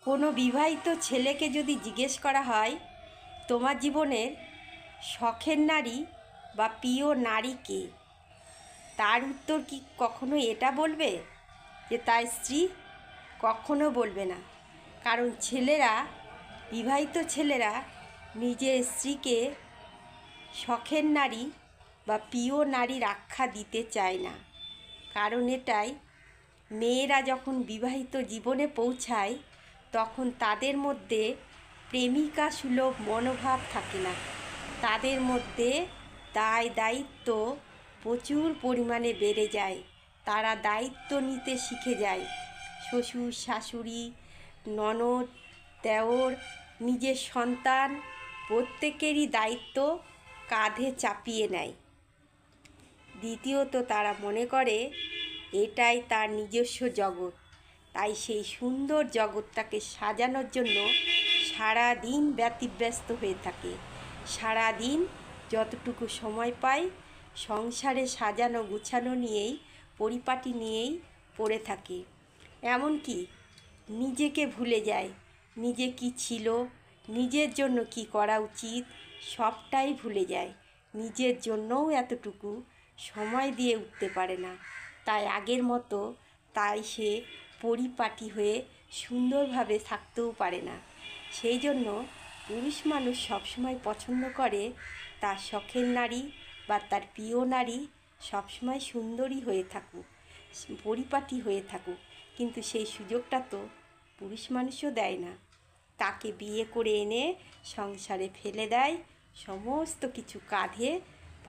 কোনো বিবাহিত ছেলেকে যদি জিজ্ঞেস করা হয় তোমার জীবনের শখের নারী বা প্রিয় নারী কে, তার উত্তর কি কখনো এটা বলবে যে তার স্ত্রী? কখনো বলবে না। কারণ ছেলেরা, বিবাহিত ছেলেরা নিজের স্ত্রীকে শখের নারী বা প্রিয় নারীর আখ্যা দিতে চায় না। কারণ এটাই, মেয়েরা যখন বিবাহিত জীবনে পৌঁছায় তখন তাদের মধ্যে প্রেমিকা সুলভ মনোভাব থাকে না। তাদের মধ্যে দায় দায়িত্ব প্রচুর পরিমাণে বেড়ে যায়। তারা দায়িত্ব নিতে শিখে যায়। শ্বশুর শাশুড়ি, ননদ, দেওর, নিজের সন্তান প্রত্যেকেরই দায়িত্ব কাঁধে চাপিয়ে নেয়। দ্বিতীয়ত, তারা মনে করে এটাই তার নিজস্ব জগৎ। তাই সেই সুন্দর জগৎটাকে সাজানোর জন্য সারা দিন ব্যতিব্যস্ত হয়ে থাকে। সারা দিন যতটুকু সময় পায় সংসারে সাজানো গুছানো নিয়েই, পরিপাটি নিয়েই পড়ে থাকে। এমনকি নিজেকে ভুলে যায়। নিজে কি ছিল, নিজের জন্য কি করা উচিত, সবটাই ভুলে যায়। নিজের জন্যও এতটুকু সময় দিয়ে উঠতে পারে না। তাই আগের মতো সে পরিপাটি হয়ে সুন্দরভাবে থাকতেও পারে না। সেই জন্য পুরুষ মানুষ সবসময় পছন্দ করে তার শখের নারী বা তার প্রিয় নারী সবসময় সুন্দরী হয়ে থাকুক, পরিপাটি হয়ে থাকুক। কিন্তু সেই সুযোগটা তো পুরুষ মানুষও দেয় না। তাকে বিয়ে করে এনে সংসারে ফেলে দেয়, সমস্ত কিছু কাঁধে